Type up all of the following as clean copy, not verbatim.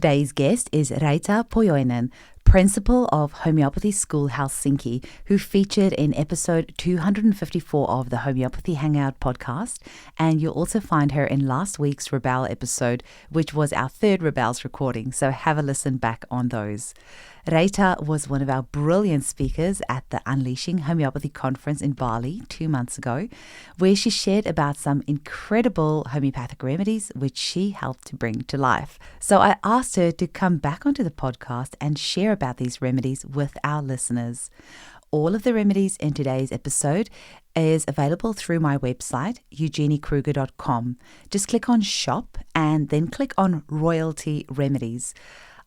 Today's guest is Reeta Pohjonen, Principal of Homeopathy School Helsinki, who featured in episode 254 of the Homeopathy Hangout podcast. And you'll also find her in last week's Rebel episode, which was our third Rebels recording. So have a listen back on those. Reeta was one of our brilliant speakers at the Unleashing Homeopathy conference in Bali 2 months ago, where she shared about some incredible homeopathic remedies which she helped to bring to life. So I asked her to come back onto the podcast and share about these remedies with our listeners. All of the remedies in today's episode is available through my website, eugeniekruger.com. Just click on Shop and then click on Royalty Remedies.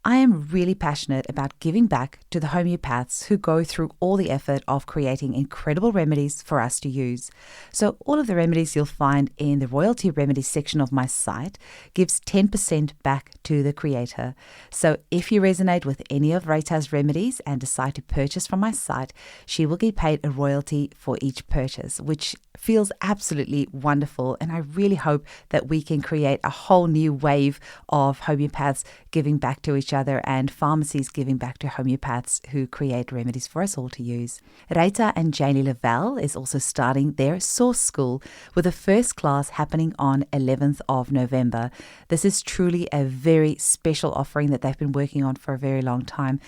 I am really passionate about giving back to the homeopaths who go through all the effort of creating incredible remedies for us to use. So all of the remedies you'll find in the royalty remedies section of my site gives 10% back to the creator. So if you resonate with any of Reeta's remedies and decide to purchase from my site, she will get paid a royalty for each purchase, which feels absolutely wonderful. And I really hope that we can create a whole new wave of homeopaths giving back to each other and pharmacies giving back to homeopaths who create remedies for us all to use. Reeta and Janie Lavelle is also starting their Source School with the first class happening on 11th of November. This is truly a very special offering that they've been working on for a very long time.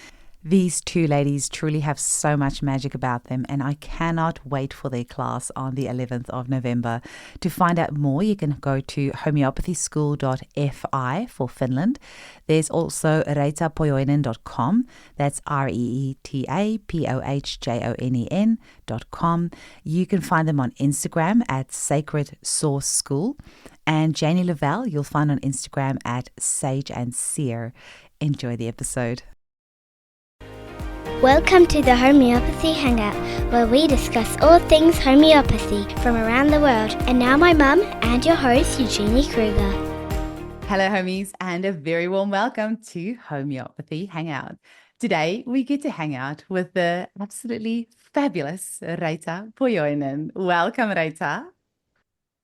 These two ladies truly have so much magic about them, and I cannot wait for their class on the 11th of November. To find out more, you can go to homeopathyschool.fi for Finland. There's also reetapohjonen.com. That's reetapohjonen.com. You can find them on Instagram at Sacred Source School. And Janie Lavelle, you'll find on Instagram at Sage and Seer. Enjoy the episode. Welcome to the Homeopathy Hangout, where we discuss all things homeopathy from around the world. And now my mum and your host, Eugenie Kruger. Hello, homies, and a very warm welcome to Homeopathy Hangout. Today, we get to hang out with the absolutely fabulous Reeta Pohjonen. Welcome, Reeta.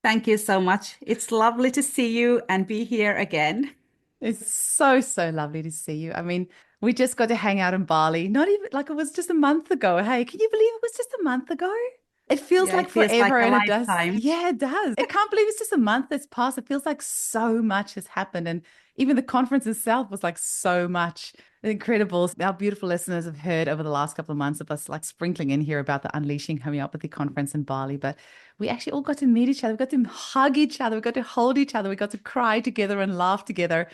Thank you so much. It's lovely to see you and be here again. It's so lovely to see you. I mean, we just got to hang out in Bali. Not even like it was just a month ago. Hey, can you believe it was just a month ago? It feels like forever, and it does. Yeah, it does. I can't believe it's just a month that's passed. It feels like so much has happened. And even the conference itself was like so much incredible. Our beautiful listeners have heard over the last couple of months of us like sprinkling in here about the Unleashing Homeopathy conference in Bali. But we actually all got to meet each other. We got to hug each other. We got to hold each other. We got to cry together and laugh together.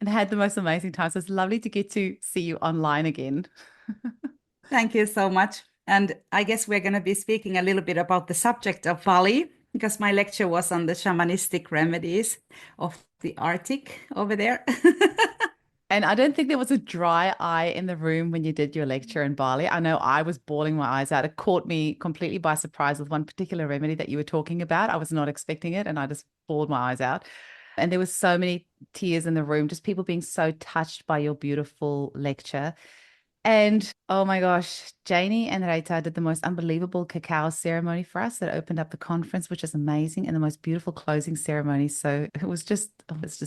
And had the most amazing time. So it's lovely to get to see you online again. Thank you so much. And I guess we're going to be speaking a little bit about the subject of Bali, because my lecture was on the shamanistic remedies of the Arctic over there. And I don't think there was a dry eye in the room when you did your lecture in Bali. I know I was bawling my eyes out. It caught me completely by surprise with one particular remedy that you were talking about. I was not expecting it, and I just bawled my eyes out. And there was so many tears in the room, just people being so touched by your beautiful lecture. And oh my gosh, Janie and Reeta did the most unbelievable cacao ceremony for us that opened up the conference, which is amazing, and the most beautiful closing ceremony. So it was just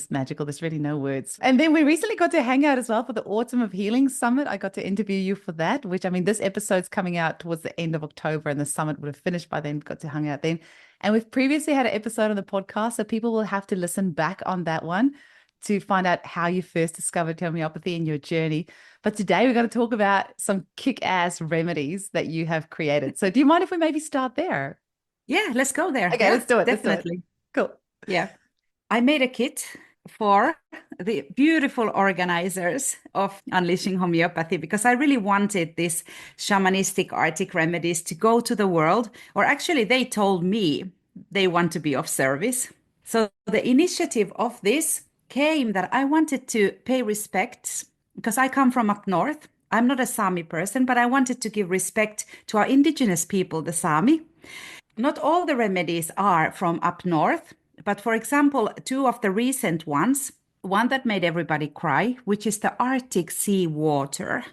magical. There's really no words. And then we recently got to hang out as well for the Autumn of Healing Summit. I got to interview you for that, which I mean, this episode's coming out towards the end of October, and the summit would have finished by then. Got to hang out then. And we've previously had an episode on the podcast, so people will have to listen back on that one to find out how you first discovered homeopathy in your journey. But today we're going to talk about some kick-ass remedies that you have created. So do you mind if we maybe start there? Yeah, let's go there. Okay, yeah, let's do it. Definitely. Cool. Yeah. I made a kit for the beautiful organizers of Unleashing Homeopathy because I really wanted this shamanistic Arctic remedies to go to the world, or actually they told me they want to be of service. So the initiative of this came that I wanted to pay respects because I come from up north. I'm not a Sami person, but I wanted to give respect to our indigenous people, the Sami. Not all the remedies are from up north, but for example, two of the recent ones, one that made everybody cry, which is the Arctic sea water.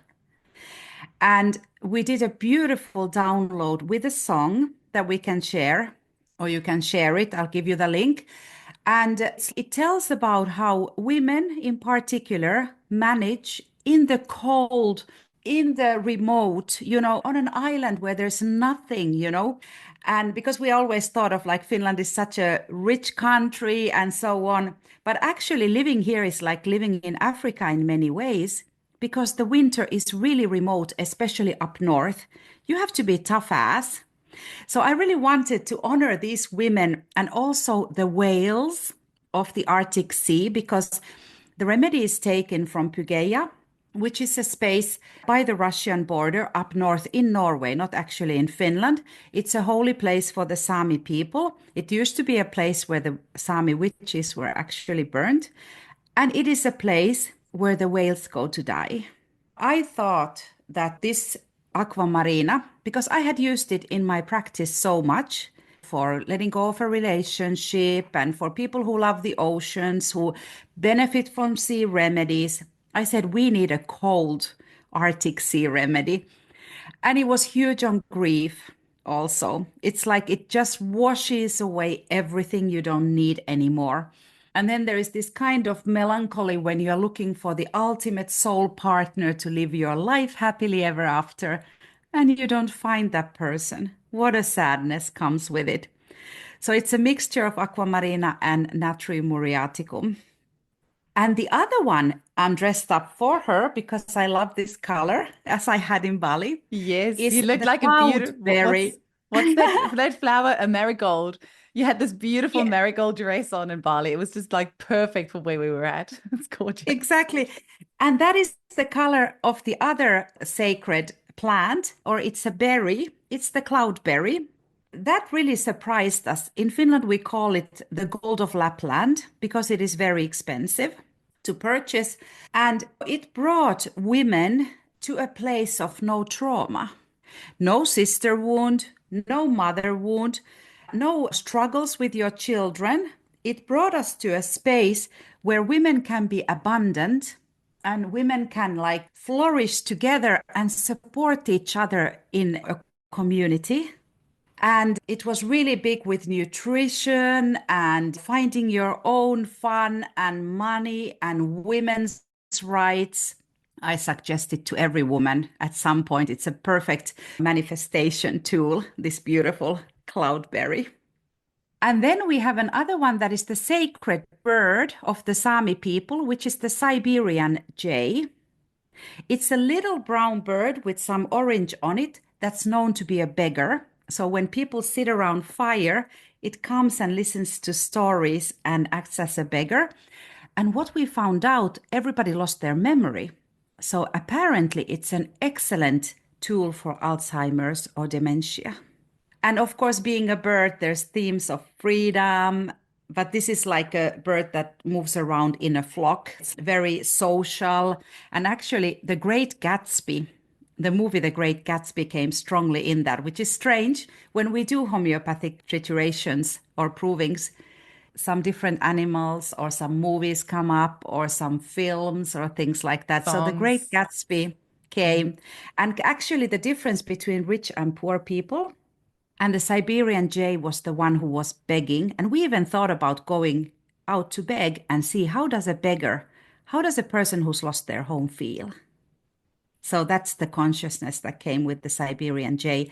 And we did a beautiful download with a song that we can share, or you can share it. I'll give you the link. And it tells about how women in particular manage in the cold, in the remote, on an island where there's nothing. And because we always thought of like Finland is such a rich country and so on. But actually living here is like living in Africa in many ways because the winter is really remote, especially up north. You have to be tough ass. So I really wanted to honor these women and also the whales of the Arctic Sea because the remedy is taken from Pygeia, which is a space by the Russian border up north in Norway, not actually in Finland. It's a holy place for the Sami people. It used to be a place where the Sami witches were actually burned. And it is a place where the whales go to die. I thought that this aquamarina, because I had used it in my practice so much for letting go of a relationship and for people who love the oceans, who benefit from sea remedies, I said, we need a cold Arctic sea remedy. And it was huge on grief also. It's like it just washes away everything you don't need anymore. And then there is this kind of melancholy when you're looking for the ultimate soul partner to live your life happily ever after, and you don't find that person. What a sadness comes with it. So it's a mixture of aquamarina and natrium muriaticum. And the other one, I'm dressed up for her because I love this color, as I had in Bali. Yes, Is you looked the like a beautiful. cloudberry. What's that flower? A marigold. You had this beautiful Yeah, marigold dress on in Bali. It was just like perfect for where we were at. It's gorgeous. exactly. And that is the color of the other sacred plant, or it's a berry. It's the cloudberry. That really surprised us. In Finland, we call it the gold of Lapland because it is very expensive to purchase. And it brought women to a place of no trauma, no sister wound, no mother wound, no struggles with your children. It brought us to a space where women can be abundant and women can like flourish together and support each other in a community. And it was really big with nutrition and finding your own fun and money and women's rights. I suggest it to every woman at some point. It's a perfect manifestation tool, this beautiful cloudberry. And then we have another one that is the sacred bird of the Sami people, which is the Siberian jay. It's a little brown bird with some orange on it that's known to be a beggar. So when people sit around fire, it comes and listens to stories and acts as a beggar. And what we found out, everybody lost their memory. So apparently it's an excellent tool for Alzheimer's or dementia. And of course, being a bird, there's themes of freedom, but this is like a bird that moves around in a flock. It's very social. And actually, The Great Gatsby, the movie The Great Gatsby came strongly in that, which is strange. When we do homeopathic triturations or provings, some different animals or some movies come up or some films or things like that. So The Great Songs. Gatsby came. And actually, the difference between rich and poor people, and the Siberian jay was the one who was begging. And we even thought about going out to beg and see how does a person who's lost their home feel? So that's the consciousness that came with the Siberian jay.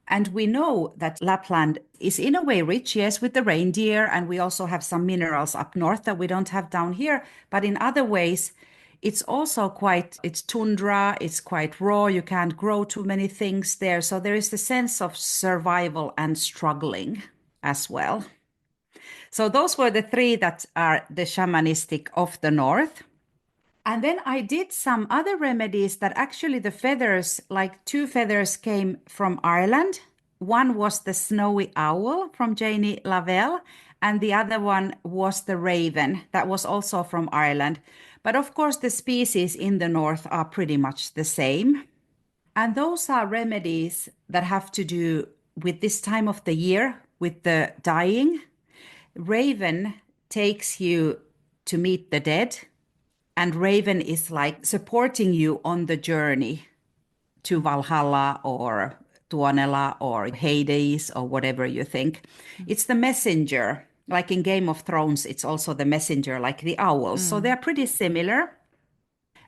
And we know that Lapland is in a way rich, yes, with the reindeer. And we also have some minerals up north that we don't have down here. But in other ways, it's also it's tundra, it's quite raw. You can't grow too many things there. So there is the sense of survival and struggling as well. So those were the three that are the shamanistic of the north. And then I did some other remedies that actually the feathers, like two feathers came from Ireland. One was the snowy owl from Janie Lavelle, and the other one was the raven that was also from Ireland. But of course, the species in the north are pretty much the same. And those are remedies that have to do with this time of the year, with the dying. Raven takes you to meet the dead. And Raven is like supporting you on the journey to Valhalla or Tuonela or Hades or whatever you think. It's the messenger. Like in Game of Thrones, it's also the messenger, like the owls. So they're pretty similar.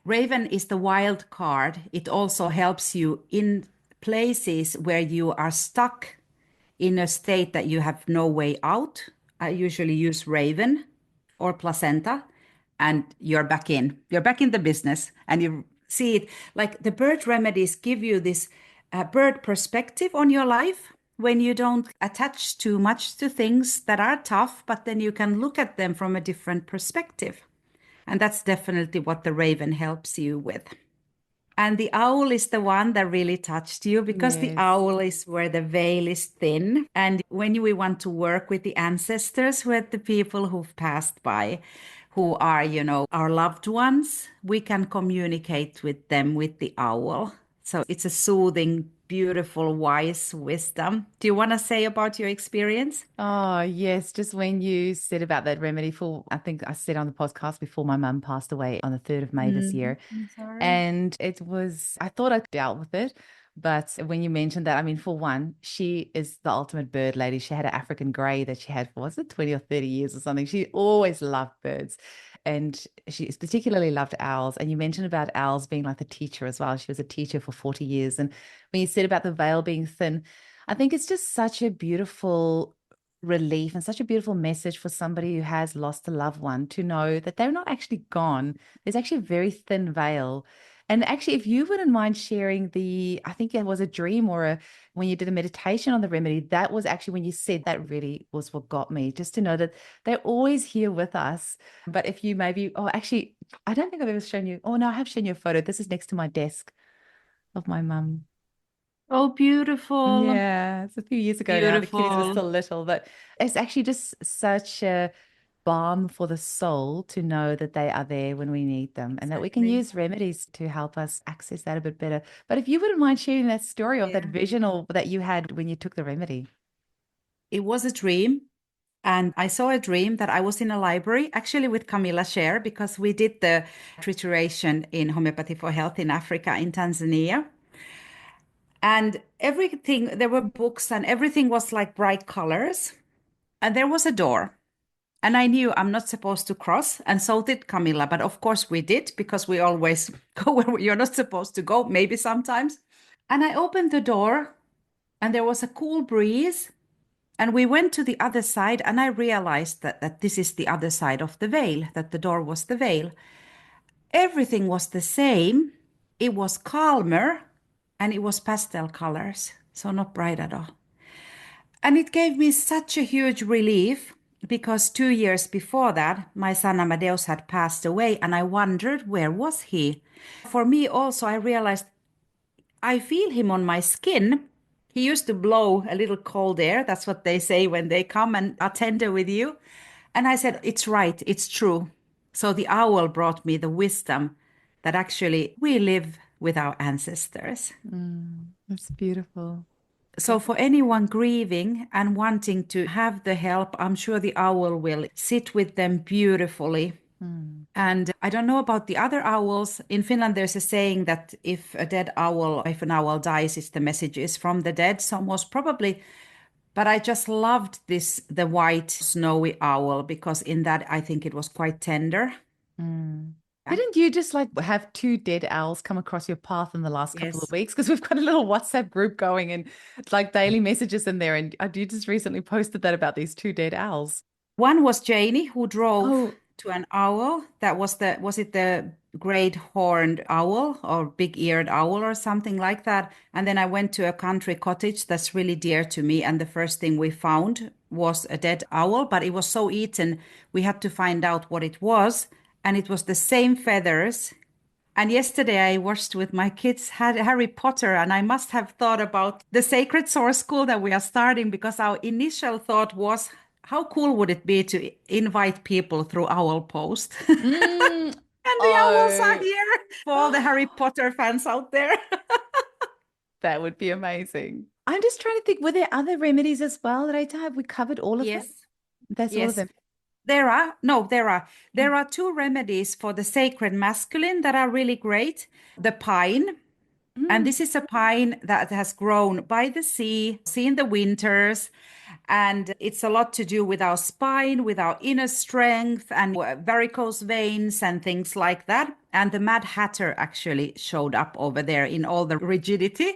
Raven is the wild card. It also helps you in places where you are stuck in a state that you have no way out. I usually use Raven or placenta, and you're back in. You're back in the business, and you see it like the bird remedies give you this bird perspective on your life when you don't attach too much to things that are tough, but then you can look at them from a different perspective. And that's definitely what the Raven helps you with. And the owl is the one that really touched you because the Yes. owl is where the veil is thin. And when we want to work with the ancestors, with the people who've passed by, who are, our loved ones, we can communicate with them with the owl. So it's a soothing, beautiful, wise wisdom. Do you want to say about your experience? Oh, yes. Just when you said about that remedy for, I think I said on the podcast before my mum passed away on the 3rd of May this year. I'm sorry. And it was, I thought I dealt with it. But when you mentioned that, I mean, for one, she is the ultimate bird lady. She had an African grey that she had for, was it 20 or 30 years or something? She always loved birds. And she particularly loved owls. And you mentioned about owls being like the teacher as well. She was a teacher for 40 years. And when you said about the veil being thin, I think it's just such a beautiful relief and such a beautiful message for somebody who has lost a loved one to know that they're not actually gone. There's actually a very thin veil. And actually, if you wouldn't mind sharing I think it was a dream or when you did a meditation on the remedy, that was actually when you said that really was what got me, just to know that they're always here with us. But if you actually, I don't think I've ever shown you. Oh, no, I have shown you a photo. This is next to my desk of my mum. Oh, beautiful. Yeah, it's a few years ago now. The kitties were Beautiful. still little, but it's actually just such a balm for the soul to know that they are there when we need them and that we can Exactly. use remedies to help us access that a bit better. But if you wouldn't mind sharing that story of that Yeah. vision or that you had when you took the remedy. It was a dream. And I saw a dream that I was in a library, actually with Camilla Scher, because we did the trituration in Homeopathy for Health in Africa, in Tanzania. And everything, there were books and everything was like bright colors. And there was a door. And I knew I'm not supposed to cross. And so did Camilla. But of course we did because we always go where you're not supposed to go, maybe sometimes. And I opened the door and there was a cool breeze. And we went to the other side, and I realized that this is the other side of the veil, that the door was the veil. Everything was the same. It was calmer, and it was pastel colors, so not bright at all. And it gave me such a huge relief because 2 years before that, my son Amadeus had passed away, and I wondered, where was he? For me also, I realized I feel him on my skin. He used to blow a little cold air. That's what they say when they come and are tender with you. And I said, it's right, it's true. So the owl brought me the wisdom that actually we live with our ancestors. That's beautiful. So for anyone grieving and wanting to have the help, I'm sure the owl will sit with them beautifully. And I don't know about the other owls. In Finland, there's a saying that if an owl dies, it's the messages from the dead. So most probably, but I just loved the white snowy owl, because in that, I think it was quite tender. Didn't you just like have two dead owls come across your path in the last couple of Yes. weeks? Because we've got a little WhatsApp group going and it's like daily messages in there. And you just recently posted that about these two dead owls. One was Janie, who drove Oh, to an owl. That was it the great horned owl or big eared owl or something like that? And then I went to a country cottage that's really dear to me. And the first thing we found was a dead owl, but it was so eaten, we had to find out what it was. And it was the same feathers. And yesterday I watched with my kids had Harry Potter, and I must have thought about the Sacred Source School that we are starting, because our initial thought was, how cool would it be to invite people through Owl Post? mm, And the owls are oh, here for all the Harry Potter fans out there. that would be amazing. I'm just trying to think, were there other remedies as well that have we covered all of them? Yes, That's all of yes. them. There are. No, there are. There are two remedies for the sacred masculine that are really great. The pine. And Mm, this is a pine that has grown by the sea in the winters. And it's a lot to do with our spine, with our inner strength and varicose veins and things like that. And the Mad Hatter actually showed up over there in all the rigidity.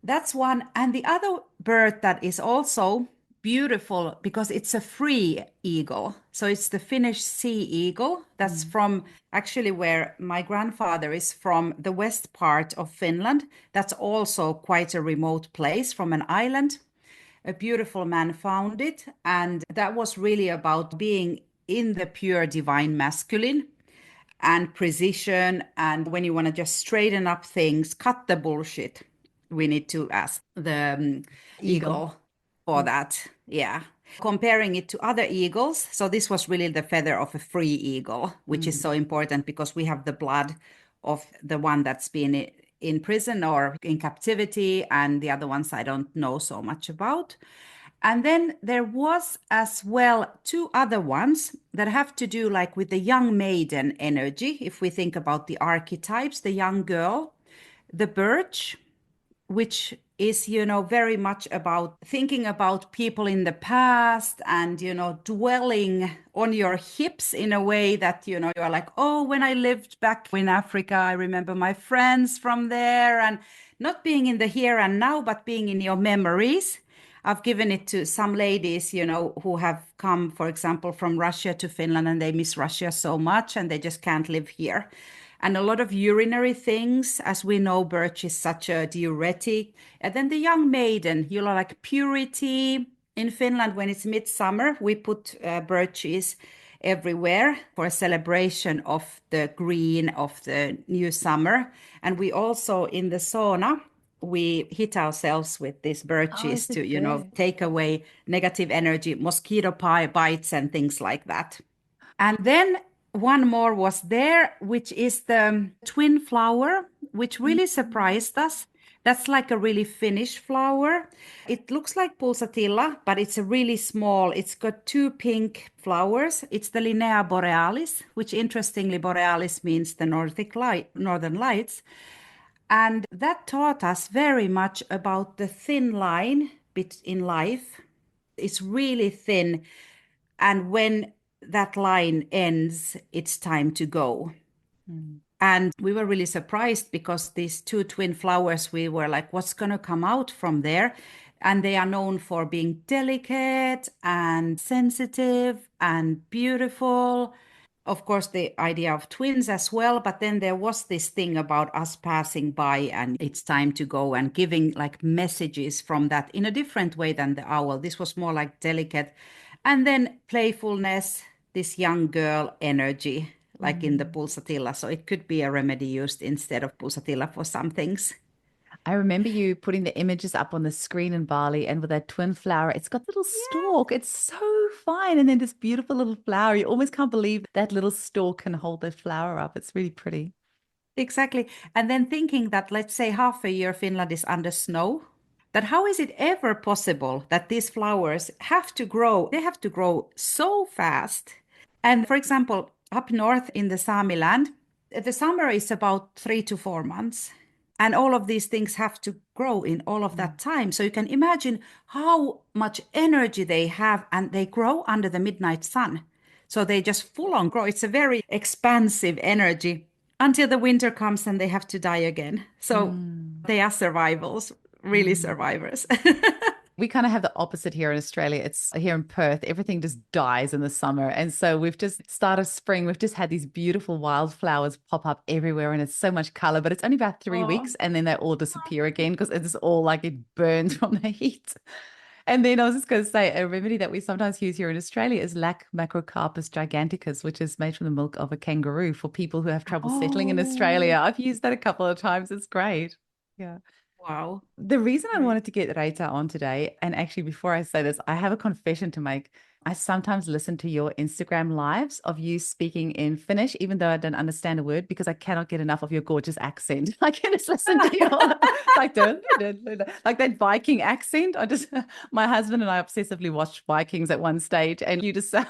That's one. And the other bird that is also beautiful because it's a free eagle. So it's the Finnish sea eagle. That's from actually where my grandfather is from, the west part of Finland. That's also quite a remote place from an island. A beautiful man found it. And that was really about being in the pure divine masculine and precision. And when you want to just straighten up things, cut the bullshit, we need to ask the eagle for that. Yeah. Comparing it to other eagles. So this was really the feather of a free eagle, which is so important because we have the blood of the one that's been in prison or in captivity, and the other ones I don't know so much about. And then there was as well two other ones that have to do like with the young maiden energy. If we think about the archetypes, the young girl, the birch, which is, very much about thinking about people in the past and, dwelling on your hips in a way that, you are like, oh, when I lived back in Africa, I remember my friends from there, and not being in the here and now, but being in your memories. I've given it to some ladies, who have come, for example, from Russia to Finland, and they miss Russia so much and they just can't live here. And a lot of urinary things. As we know, birch is such a diuretic. And then the young maiden, like purity. In Finland, when it's midsummer, we put birches everywhere for a celebration of the green of the new summer. And we also, in the sauna, we hit ourselves with these birches to, take away negative energy, mosquito bites and things like that. And then one more was there, which is the twin flower, which really surprised us. That's like a really Finnish flower. It looks like pulsatilla, but it's a really small. It's got two pink flowers. It's the Linnea borealis, which interestingly, borealis means the northern lights. And that taught us very much about the thin line bit in life. It's really thin. And when that line ends, it's time to go. And we were really surprised because these two twin flowers, we were like, what's going to come out from there? And they are known for being delicate and sensitive and beautiful. Of course, the idea of twins as well. But then there was this thing about us passing by and it's time to go and giving like messages from that in a different way than the owl. This was more like delicate. And then playfulness, this young girl energy, like in the pulsatilla. So it could be a remedy used instead of pulsatilla for some things. I remember you putting the images up on the screen in Bali, and with that twin flower, it's got the little stalk. It's so fine. And then this beautiful little flower. You almost can't believe that little stalk can hold the flower up. It's really pretty. Exactly. And then thinking that, let's say half a year Finland is under snow, that how is it ever possible that these flowers have to grow? They have to grow so fast. And for example, up north in the Sami land, the summer is about 3 to 4 months. And all of these things have to grow in all of that time. So you can imagine how much energy they have, and they grow under the midnight sun. So they just full on grow. It's a very expansive energy until the winter comes and they have to die again. So they are survivals, really survivors. We kind of have the opposite here in Australia. It's here in Perth, everything just dies in the summer. And so we've just started spring. We've just had these beautiful wildflowers pop up everywhere, and it's so much color, but it's only about 3 weeks and then they all disappear again because it's all like it burns from the heat. And then I was just going to say a remedy that we sometimes use here in Australia is Lac macrocarpus giganticus, which is made from the milk of a kangaroo for people who have trouble settling in Australia. I've used that a couple of times. It's great. Yeah. Wow. The reason I wanted to get Reeta on today, and actually before I say this, I have a confession to make. I sometimes listen to your Instagram lives of you speaking in Finnish, even though I don't understand a word, because I cannot get enough of your gorgeous accent. I can just listen to your like that Viking accent. My husband and I obsessively watched Vikings at one stage, and you just sound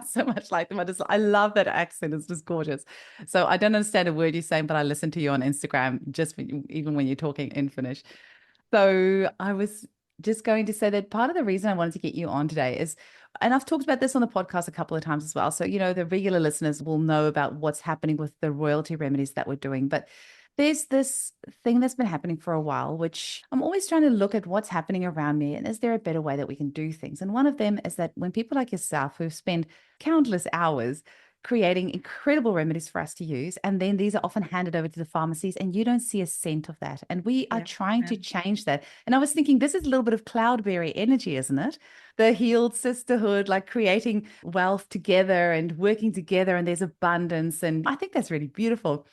so much like them. I love that accent. It's just gorgeous. So I don't understand a word you're saying, but I listen to you on Instagram even when you're talking in Finnish. So I was just going to say that part of the reason I wanted to get you on today is, and I've talked about this on the podcast a couple of times as well. So, the regular listeners will know about what's happening with the royalty remedies that we're doing. But there's this thing that's been happening for a while, which I'm always trying to look at what's happening around me. And is there a better way that we can do things? And one of them is that when people like yourself who spend countless hours creating incredible remedies for us to use, and then these are often handed over to the pharmacies and you don't see a cent of that, and we are trying to change that. And I was thinking, this is a little bit of Cloudberry energy, isn't it? The healed sisterhood, like creating wealth together and working together, and there's abundance, and I think that's really beautiful.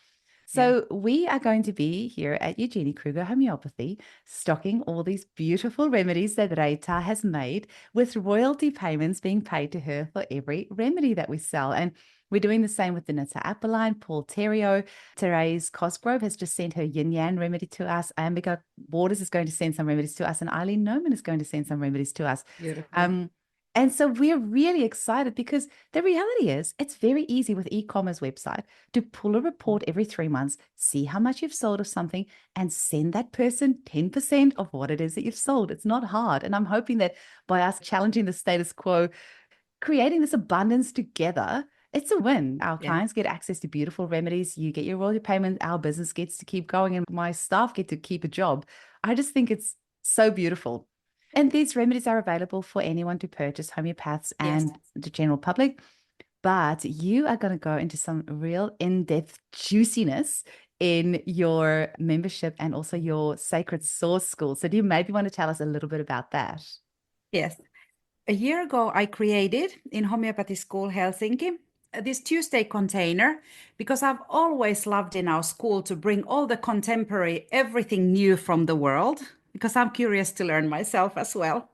So we are going to be here at Eugenie Kruger Homeopathy, stocking all these beautiful remedies that Reeta has made, with royalty payments being paid to her for every remedy that we sell. And we're doing the same with the Nita Appeline, Paul Terrio. Therese Cosgrove has just sent her Yin Yang remedy to us. Ambiga Borders is going to send some remedies to us, and Eileen Noman is going to send some remedies to us. Beautiful. And so we're really excited, because the reality is it's very easy with e-commerce website to pull a report every 3 months, see how much you've sold of something, and send that person 10% of what it is that you've sold. It's not hard. And I'm hoping that by us challenging the status quo, creating this abundance together, it's a win. Our clients get access to beautiful remedies. You get your royalty payment. Our business gets to keep going, and my staff get to keep a job. I just think it's so beautiful. And these remedies are available for anyone to purchase, homeopaths and the general public. But you are going to go into some real in-depth juiciness in your membership and also your Sacred Source School. So do you maybe want to tell us a little bit about that? Yes. A year ago, I created in Homeopathy School Helsinki this Tuesday container, because I've always loved in our school to bring all the contemporary, everything new from the world, because I'm curious to learn myself as well.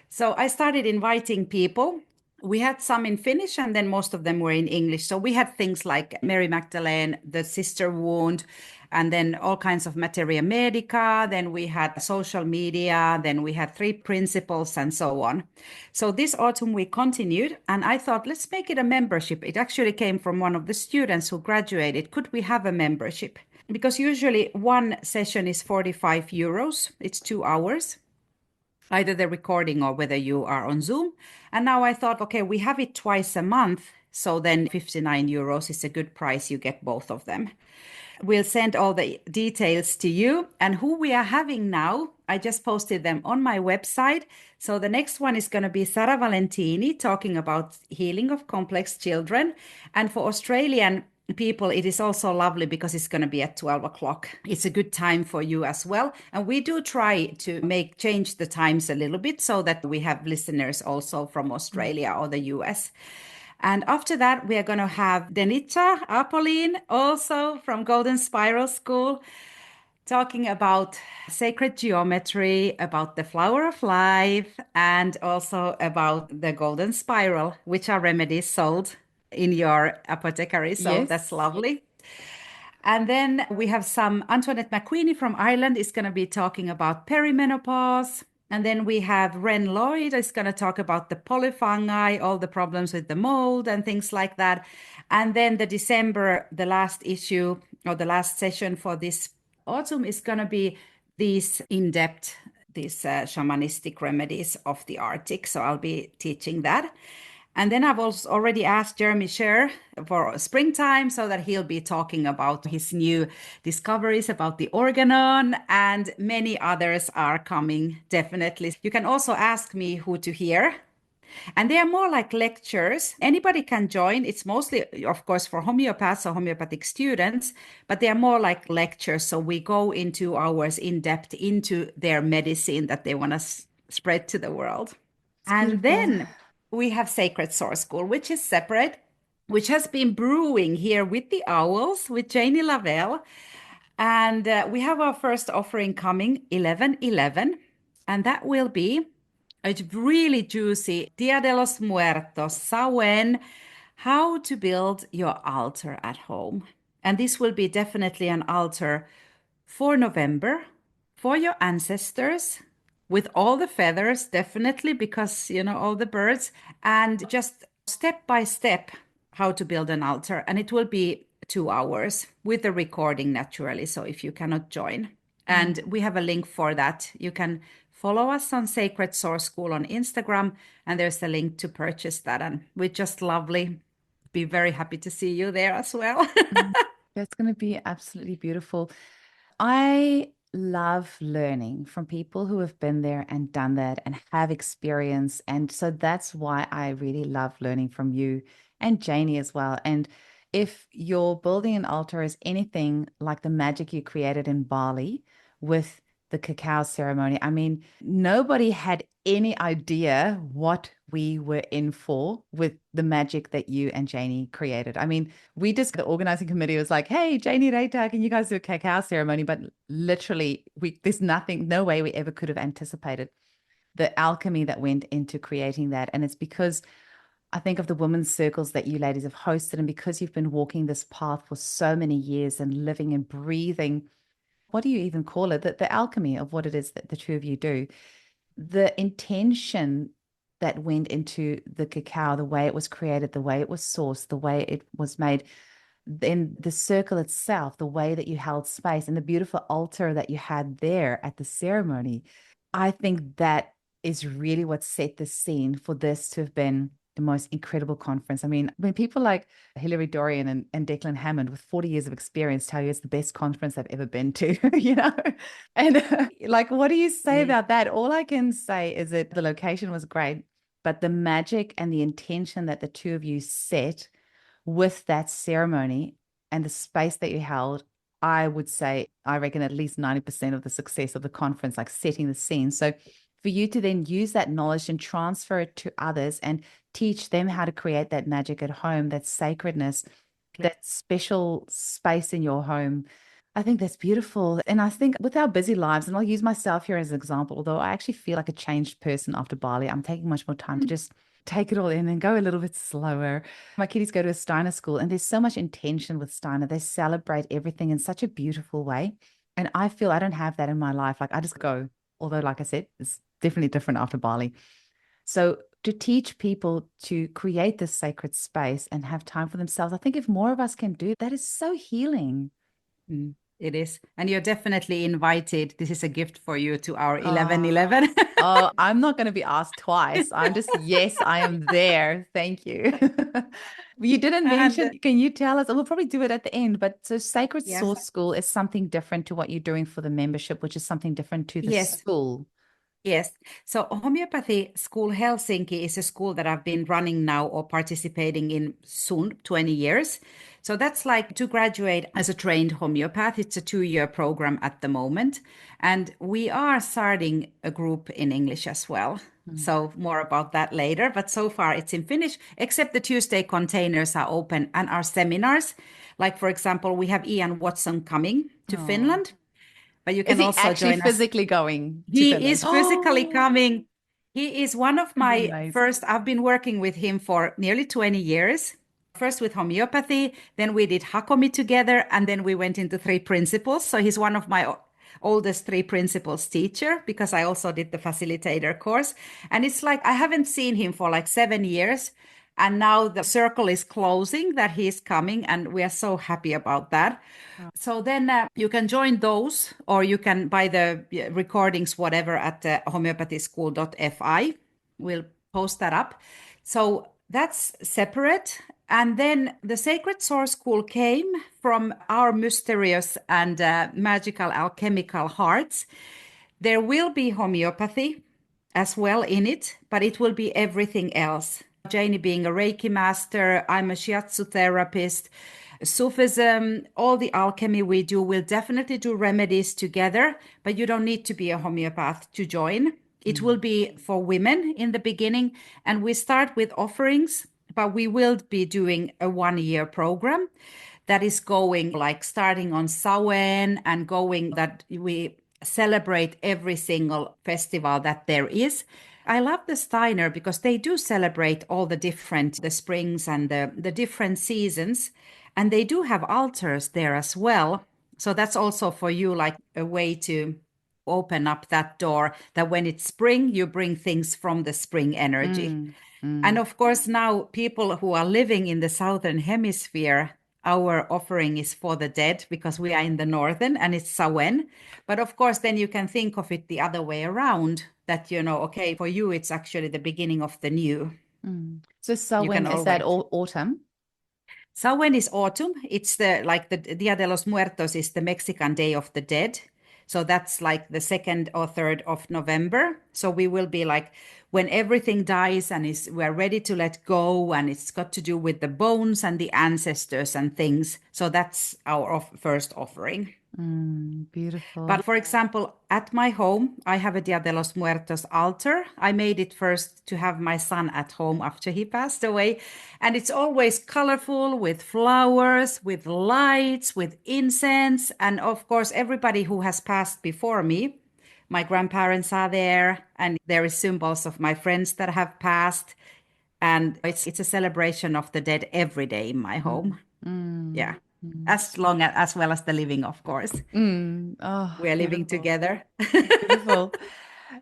So I started inviting people. We had some in Finnish, and then most of them were in English. So we had things like Mary Magdalene, the sister wound, and then all kinds of materia medica. Then we had social media. Then we had 3 principles and so on. So this autumn we continued, and I thought, let's make it a membership. It actually came from one of the students who graduated. Could we have a membership? Because usually one session is 45 euros. It's 2 hours, either the recording or whether you are on Zoom. And now I thought, okay, we have it twice a month. So then 59 euros is a good price. You get both of them. We'll send all the details to you. And who we are having now, I just posted them on my website. So the next one is going to be Sara Valentini, talking about healing of complex children. And for Australian people, it is also lovely because it's going to be at 12 o'clock. It's a good time for you as well. And we do try to change the times a little bit so that we have listeners also from Australia or the US. And after that, we are going to have Denita Apolline, also from Golden Spiral School, talking about sacred geometry, about the flower of life, and also about the golden spiral, which are remedies sold in your apothecary. So that's lovely. And then we have some Antoinette McQueenie from Ireland is going to be talking about perimenopause. And then we have Ren Lloyd is going to talk about the polyfungi, all the problems with the mold and things like that. And then the December, the last issue or the last session for this autumn is going to be these in-depth, these shamanistic remedies of the Arctic. So I'll be teaching that. And then I've also already asked Jeremy Sher for springtime so that he'll be talking about his new discoveries about the organon, and many others are coming, definitely. You can also ask me who to hear. And they are more like lectures. Anybody can join. It's mostly, of course, for homeopaths or homeopathic students, but they are more like lectures. So we go in 2 hours in depth into their medicine that they want to spread to the world. And then we have Sacred Source School, which is separate, which has been brewing here with the Owls, with Janie Lavelle. And we have our first offering coming 11/11. And that will be a really juicy Dia de los Muertos, Samhain, how to build your altar at home. And this will be definitely an altar for November, for your ancestors, with all the feathers, definitely, because, all the birds, and just step by step how to build an altar. And it will be 2 hours with the recording, naturally. So if you cannot join, And we have a link for that. You can follow us on Sacred Source School on Instagram, and there's a link to purchase that. And we're just lovely. Be very happy to see you there as well. That's going to be absolutely beautiful. I love learning from people who have been there and done that and have experience. And so that's why I really love learning from you and Janie as well. And if your building an altar is anything like the magic you created in Bali with the cacao ceremony, I mean, nobody had any idea what we were in for with the magic that you and Janie created. I mean, the organizing committee was like, hey, Janie, Reeta, can you guys do a cacao ceremony? But literally, there's nothing, no way we ever could have anticipated the alchemy that went into creating that. And it's because I think of the women's circles that you ladies have hosted, and because you've been walking this path for so many years and living and breathing, what do you even call it? The alchemy of what it is that the two of you do. The intention that went into the cacao, the way it was created, the way it was sourced, the way it was made, then the circle itself, the way that you held space, and the beautiful altar that you had there at the ceremony. I think that is really what set the scene for this to have been the most incredible conference. I mean, when people like Hilary Dorian and Declan Hammond with 40 years of experience tell you it's the best conference they've ever been to, and like, what do you say about that? All I can say is that the location was great, but the magic and the intention that the two of you set with that ceremony and the space that you held, I would say, I reckon at least 90% of the success of the conference, like setting the scene. So for you to then use that knowledge and transfer it to others and teach them how to create that magic at home, that sacredness, that special space in your home, I think that's beautiful. And I think with our busy lives, and I'll use myself here as an example, although I actually feel like a changed person after Bali, I'm taking much more time to just take it all in and go a little bit slower. My kiddies go to a Steiner school, and there's so much intention with Steiner. They celebrate everything in such a beautiful way. And I feel I don't have that in my life. Like I just go, although like I said, it's definitely different after Bali. So to teach people to create this sacred space and have time for themselves, I think if more of us can do that, is so healing. It is. And you're definitely invited. This is a gift for you to our 11/11. Oh, I'm not going to be asked twice. I'm just, yes, I am there. Thank you. You didn't mention, can you tell us? We'll probably do it at the end, but so Sacred Source School is something different to what you're doing for the membership, which is something different to the school. Yes. So Homeopathy School Helsinki is a school that I've been running now or participating in soon, 20 years. So that's like to graduate as a trained homeopath. It's a 2-year program at the moment. And we are starting a group in English as well. So more about that later. But so far it's in Finnish, except the Tuesday containers are open and our seminars. Like, for example, we have Ian Watson coming to Finland. But you can also actually join physically going. He is physically coming. He is one of my first. I've been working with him for nearly 20 years. First with homeopathy, then we did Hakomi together, and then we went into 3 principles. So he's one of my oldest 3 principles teacher because I also did the facilitator course. And it's like I haven't seen him for like 7 years. And now the circle is closing that he's coming, and we are so happy about that. So then you can join those, or you can buy the recordings, whatever, at homeopathyschool.fi. We'll post that up. So that's separate. And then the Sacred Source School came from our mysterious and magical alchemical hearts. There will be homeopathy as well in it, but it will be everything else. Janie being a Reiki master, I'm a shiatsu therapist, Sufism, all the alchemy we do, we'll definitely do remedies together, but you don't need to be a homeopath to join. It will be for women in the beginning, and we start with offerings, but we will be doing a 1-year program that is going like starting on Samhain and going that we celebrate every single festival that there is. I love the Steiner because they do celebrate all the springs and the different seasons. And they do have altars there as well. So that's also for you like a way to open up that door that when it's spring, you bring things from the spring energy. And of course, now people who are living in the Southern Hemisphere, our offering is for the dead because we are in the northern and it's Sawen. But of course, then you can think of it the other way around that, okay, for you, it's actually the beginning of the new. So You can Samhain, is that always. autumn? Samhain is autumn. It's the Dia de los Muertos is the Mexican Day of the Dead. So that's like the 2nd or 3rd of November. So we will be like when everything dies and we're ready to let go, and it's got to do with the bones and the ancestors and things. So that's our first offering. Beautiful. But for example, at my home, I have a Dia de los Muertos altar. I made it first to have my son at home after he passed away. And it's always colorful with flowers, with lights, with incense. And of course, everybody who has passed before me, my grandparents are there, and there is symbols of my friends that have passed. And it's a celebration of the dead every day in my home. Yeah. As well as the living, of course. Oh, We are living beautiful. together. Beautiful.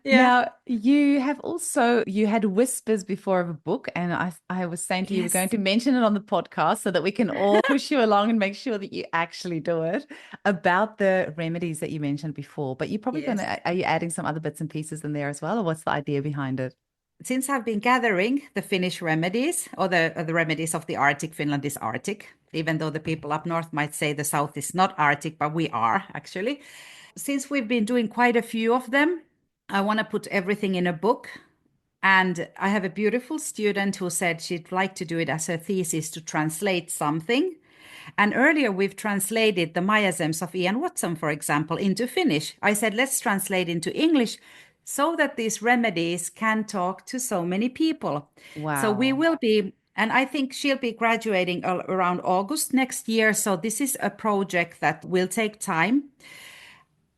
Yeah. Now, you had whispers before of a book, and I was saying to you, we're going Yes. to mention it on the podcast so that we can all push you along and make sure that you actually do it, about the remedies that you mentioned before. But you're probably Yes. are you adding some other bits and pieces in there as well, or what's the idea behind it? Since I've been gathering the Finnish remedies, or the remedies of the Arctic, Finland is Arctic, even though the people up north might say the south is not Arctic, but we are actually. Since we've been doing quite a few of them, I want to put everything in a book. And I have a beautiful student who said she'd like to do it as her thesis to translate something. And earlier we've translated the miasms of Ian Watson, for example, into Finnish. I said, let's translate into English so that these remedies can talk to so many people. So we Wow. will be, and I think she'll be graduating around August next year. So this is a project that will take time.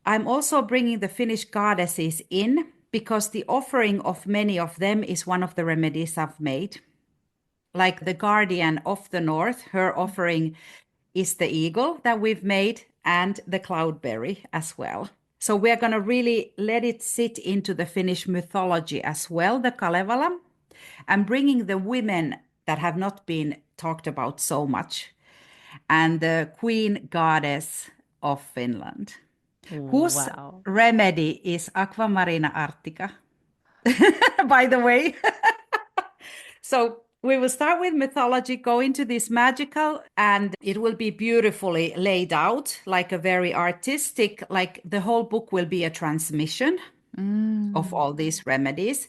I'm also bringing the Finnish goddesses in because the offering of many of them is one of the remedies I've made. Like the guardian of the north, her offering is the eagle that we've made, and the cloudberry as well. So we're going to really let it sit into the Finnish mythology as well, the Kalevala, and bringing the women that have not been talked about so much, and the queen goddess of Finland, whose Wow. remedy is Aquamarina arctica, by the way. So we will start with mythology, go into this magical, and it will be beautifully laid out, like a very artistic, like the whole book will be a transmission of all these remedies.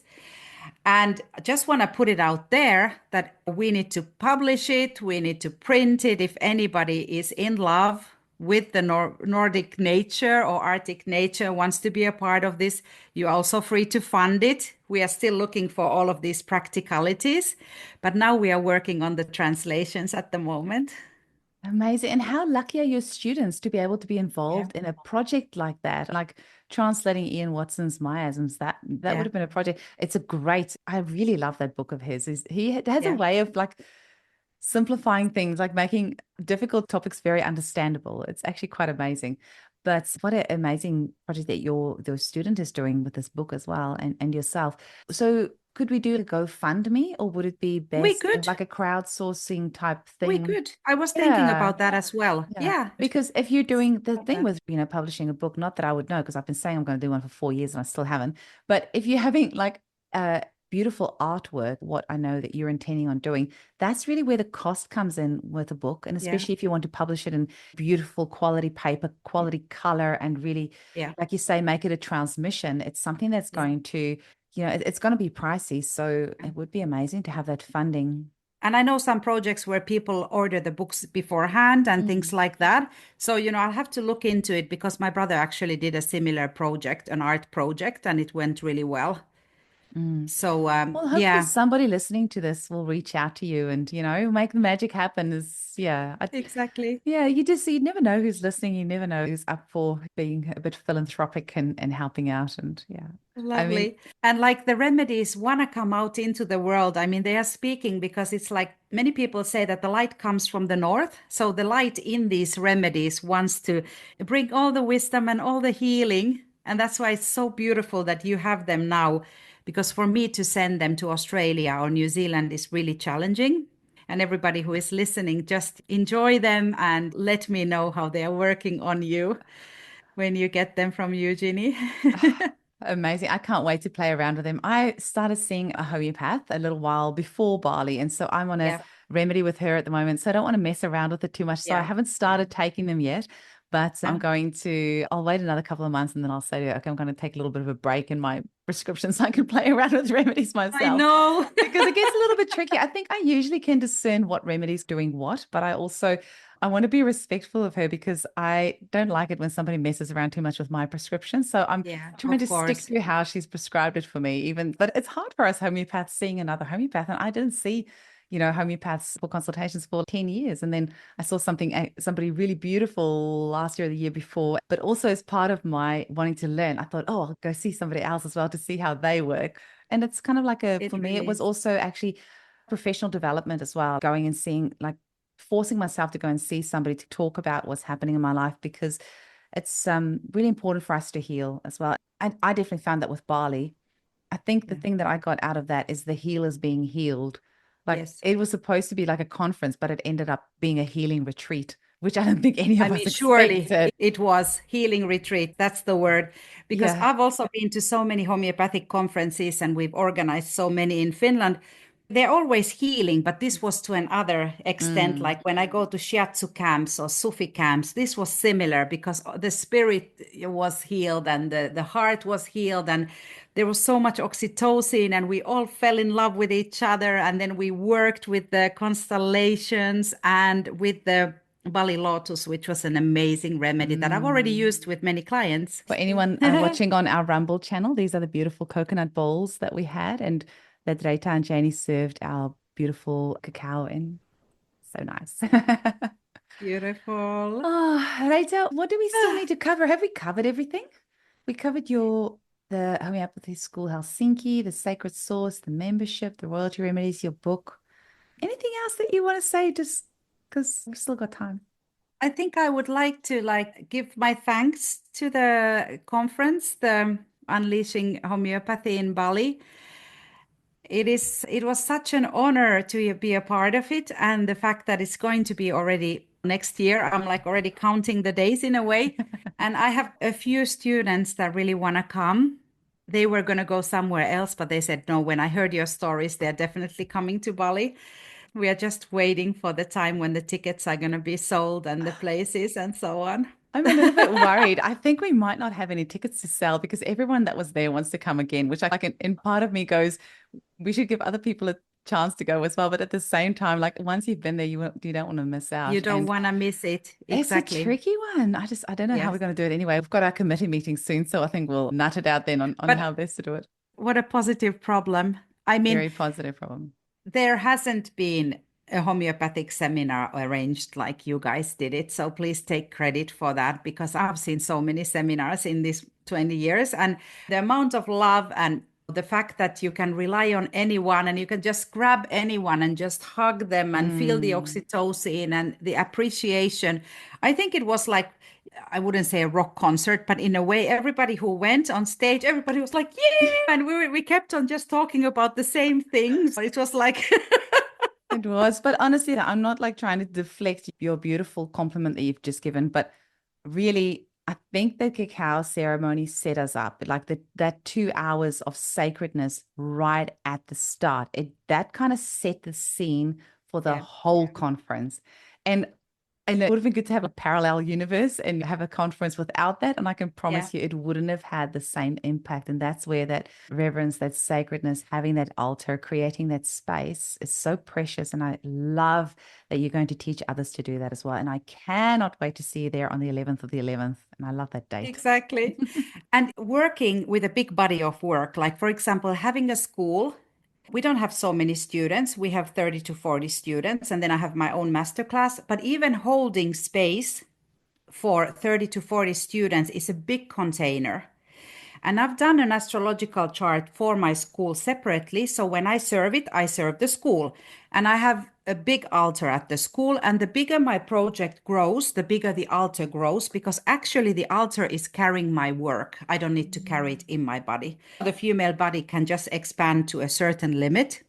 And I just want to put it out there that we need to publish it, we need to print it. If anybody is in love with the Nordic nature or Arctic nature, wants to be a part of this, you're also free to fund it. We are still looking for all of these practicalities, but now we are working on the translations at the moment. Amazing. And how lucky are your students to be able to be Yeah, involved in a project like that? Like translating Ian Watson's miasms, that would yeah, have been a project. It's a great, I really love that book of his. He has a yeah. way of like simplifying things, like making difficult topics very understandable. It's actually quite amazing. But what an amazing project that your student is doing with this book as well, and yourself. So could we do a GoFundMe, or would it be We best could, like a crowdsourcing type we thing? could. I was thinking Yeah. about that as well. Yeah, Yeah. because if you're doing the Love thing that. with, publishing a book, not that I would know because I've been saying I'm going to do one for 4 years and I still haven't. But if you're having like beautiful artwork, what I know that you're intending on doing, that's really where the cost comes in with a book. And Yeah, especially if you want to publish it in beautiful quality paper, quality color, and really, yeah, like you say, make it a transmission. It's something that's yeah. going to, it's going to be pricey. So it would be amazing to have that funding. And I know some projects where people order the books beforehand and things Mm. like that. So, I'll have to look into it because my brother actually did a similar project, an art project, and it went really well. Mm. So, Well, hopefully yeah, somebody listening to this will reach out to you and, make the magic happen. exactly. Yeah, you never know who's listening. You never know who's up for being a bit philanthropic and helping out. And yeah, I mean, Lovely. And like the remedies want to come out into the world. I mean, they are speaking because it's like many people say that the light comes from the north. So the light in these remedies wants to bring all the wisdom and all the healing. And that's why it's so beautiful that you have them now. Because for me to send them to Australia or New Zealand is really challenging. And everybody who is listening, just enjoy them and let me know how they are working on you when you get them from Eugenie. Amazing. I can't wait to play around with them. I started seeing a homeopath a little while before Bali. And so I'm on a Yeah, remedy with her at the moment. So I don't want to mess around with it too much. So I yeah, haven't started taking them yet, but yeah. I'll wait another couple of months and then I'll say to her, okay, I'm going to take a little bit of a break in my prescription so I can play around with remedies I myself. know. Because it gets a little bit tricky. I think I usually can discern what remedy's doing what, but I want to be respectful of her because I don't like it when somebody messes around too much with my prescription. So I'm Yeah, trying of to stick course. to how she's prescribed it for me, even, but it's hard for us homeopaths seeing another homeopath. And I didn't see, homeopaths for consultations for 10 years. And then I saw somebody really beautiful last year or the year before, but also as part of my wanting to learn, I thought, oh, I'll go see somebody else as well to see how they work. And it's kind of like It for me, it really was is. also actually professional development as well, going and seeing, like, forcing myself to go and see somebody to talk about what's happening in my life because it's really important for us to heal as well. And I definitely found that with Bali. I think the Yeah. thing that I got out of that is the healers being healed. Like Yes. it was supposed to be like a conference, but it ended up being a healing retreat, which I don't think any I of mean, us surely expected. it was healing retreat. That's the word. Because Yeah. I've also been to so many homeopathic conferences and we've organized so many in Finland. They're always healing, but this was to another extent. Mm. Like when I go to shiatsu camps or Sufi camps, this was similar because the spirit was healed and the heart was healed and there was so much oxytocin and we all fell in love with each other. And then we worked with the constellations and with the Bali Lotus, which was an amazing remedy that I've already Mm. used with many clients. For anyone watching on our Rumble channel, these are the beautiful coconut bowls that we had, and that Reeta and Janie served our beautiful cacao in. So nice. Beautiful. Oh, Reeta, what do we still need to cover? Have we covered everything? We covered the Homeopathy School Helsinki, the Sacred Source, the membership, the royalty remedies, your book. Anything else that you want to say? Just because we've still got time. I think I would like to give my thanks to the conference, the Unleashing Homeopathy in Bali. It was such an honor to be a part of it, and the fact that it's going to be already next year, I'm like already counting the days in a way. And I have a few students that really want to come. They were going to go somewhere else, but they said no. When I heard your stories, they're definitely coming to Bali. We are just waiting for the time when the tickets are going to be sold and the places and so on. I'm a little bit worried. I think we might not have any tickets to sell because everyone that was there wants to come again, which I like, and part of me goes, we should give other people a chance to go as well. But at the same time, like once you've been there, you don't want to miss You out. don't And want to miss it. it's a Exactly. tricky one. I don't know how we're Yes. going to do it anyway. We've got our committee meeting soon, so I think we'll nut it out then on But how best to do it. what a positive problem. I mean, Very positive problem. there hasn't been a homeopathic seminar arranged like you guys did it. So please take credit for that because I've seen so many seminars in these 20 years and the amount of love and the fact that you can rely on anyone and you can just grab anyone and just hug them and feel the Mm. oxytocin and the appreciation. I think it was like, I wouldn't say a rock concert, but in a way, everybody who went on stage, everybody was like, yeah. And we kept on just talking about the same things. It was like, It was, but honestly, I'm not like trying to deflect your beautiful compliment that you've just given, but really, I think the cacao ceremony set us up, like that 2 hours of sacredness right at the start. That kind of set the scene for the yeah. whole conference. And it would have been good to have a parallel universe and have a conference without that. And I can Yeah. promise you it wouldn't have had the same impact. And that's where that reverence, that sacredness, having that altar, creating that space is so precious. And I love that you're going to teach others to do that as well. And I cannot wait to see you there on the 11th of the 11th. And I love that date. Exactly. And working with a big body of work, like for example, having a school, we don't have so many students. We have 30 to 40 students, and then I have my own masterclass. But even holding space for 30 to 40 students is a big container. And I've done an astrological chart for my school separately. So when I serve it, I serve the school. And I have a big altar at the school. And the bigger my project grows, the bigger the altar grows, because actually the altar is carrying my work. I don't need to carry it in my body. The female body can just expand to a certain limit.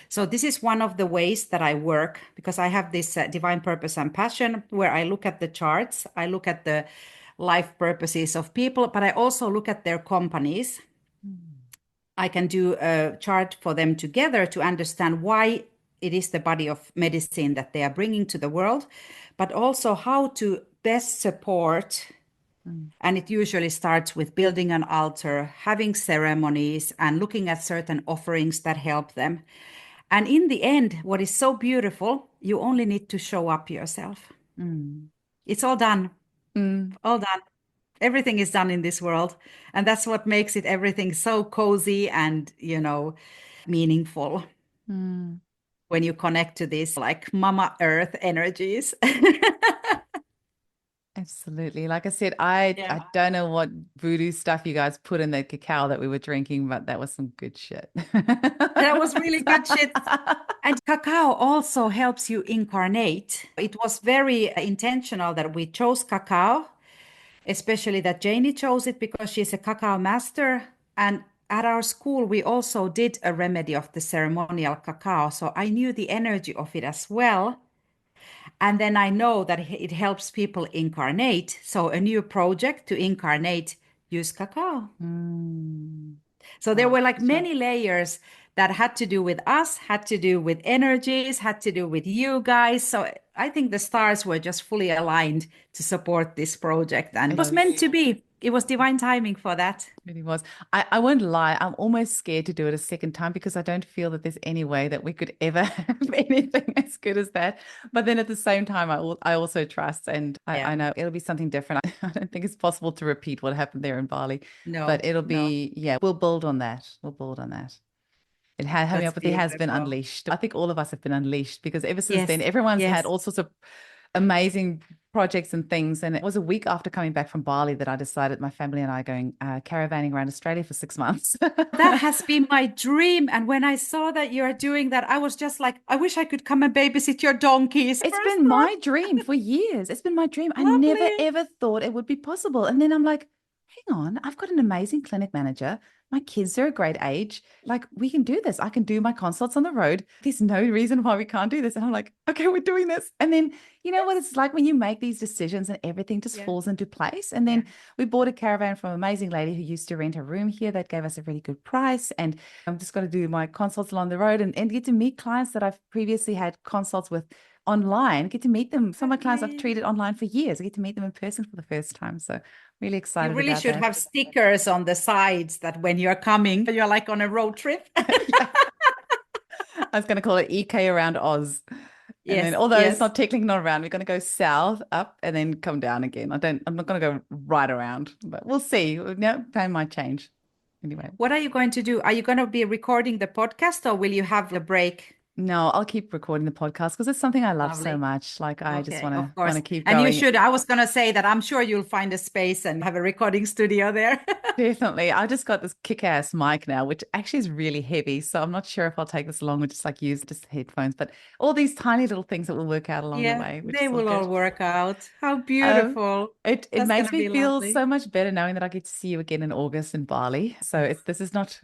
So this is one of the ways that I work because I have this divine purpose and passion where I look at the charts, I look at the life purposes of people, but I also look at their companies. I can do a chart for them together to understand why it is the body of medicine that they are bringing to the world, but also how to best support. And it usually starts with building an altar, having ceremonies, and looking at certain offerings that help them. And in the end, what is so beautiful, you only need to show up yourself. It's all done, all done. Everything is done in this world. And that's what makes it everything so cozy and, meaningful when you connect to this like Mama Earth energies. Absolutely. Like I said, I don't know what voodoo stuff you guys put in the cacao that we were drinking, but that was some good shit. That was really good shit. And cacao also helps you incarnate. It was very intentional that we chose cacao, especially that Janie chose it because she's a cacao master. And at our school, we also did a remedy of the ceremonial cacao. So I knew the energy of it as well. And then I know that it helps people incarnate. So a new project to incarnate, use cacao. So there were like many layers that had to do with us, had to do with energies, had to do with you guys. So I think the stars were just fully aligned to support this project. And it was meant to be. It was divine timing for that. It really was. I won't lie. I'm almost scared to do it a second time because I don't feel that there's any way that we could ever have anything as good as that. But then at the same time, I also trust and I know it'll be something different. I don't think it's possible to repeat what happened there in Bali. No, but it'll be, we'll build on that. We'll build on that. Homeopathy has been unleashed. I think all of us have been unleashed because ever since then, everyone's had all sorts of amazing projects and things. And it was a week after coming back from Bali that I decided my family and I are going caravanning around Australia for 6 months. That has been my dream. And when I saw that you're doing that, I was just like, I wish I could come and babysit your donkeys. It's been my dream for years. It's been my dream. I never, ever thought it would be possible. And then I'm like, hang on, I've got an amazing clinic manager. My kids are a great age. Like, we can do this. I can do my consults on the road. There's no reason why we can't do this. And I'm like, okay, we're doing this. And then, you know what it's like when you make these decisions and everything just falls into place. And then we bought a caravan from an amazing lady who used to rent a room here that gave us a really good price. And I'm just going to do my consults along the road and get to meet clients that I've previously had consults with online, get to meet them. Some of my clients I've treated online for years. I get to meet them in person for the first time. So really excited about that. You really should have stickers on the sides that when you're coming, you're like on a road trip. I was going to call it EK around Oz. And then, although it's not technically not around, we're going to go south, up, and then come down again. I'm not going to go right around, but we'll see. Plan might change. Anyway. What are you going to do? Are you going to be recording the podcast or will you have the break? No, I'll keep recording the podcast because it's something I love so much. Like I just want to keep going. And you should. I was going to say that I'm sure you'll find a space and have a recording studio there. Definitely. I just got this kick-ass mic now, which actually is really heavy. So I'm not sure if I'll take this along or just like use just headphones, but all these tiny little things that will work out along the way. They will all work out. How beautiful. It makes me feel so much better knowing that I get to see you again in August in Bali. So this is not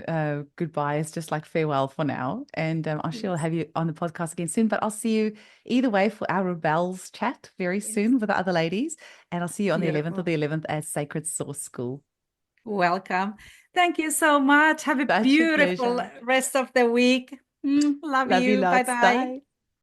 goodbye. It's just like farewell for now. And I'm sure I'll have you on the podcast again soon, but I'll see you either way for our Rebels chat very soon with the other ladies. And I'll see you on the 11th of the 11th at Sacred Source School. Welcome. Thank you so much. Have a beautiful rest of the week. Love you. Bye-bye. Bye.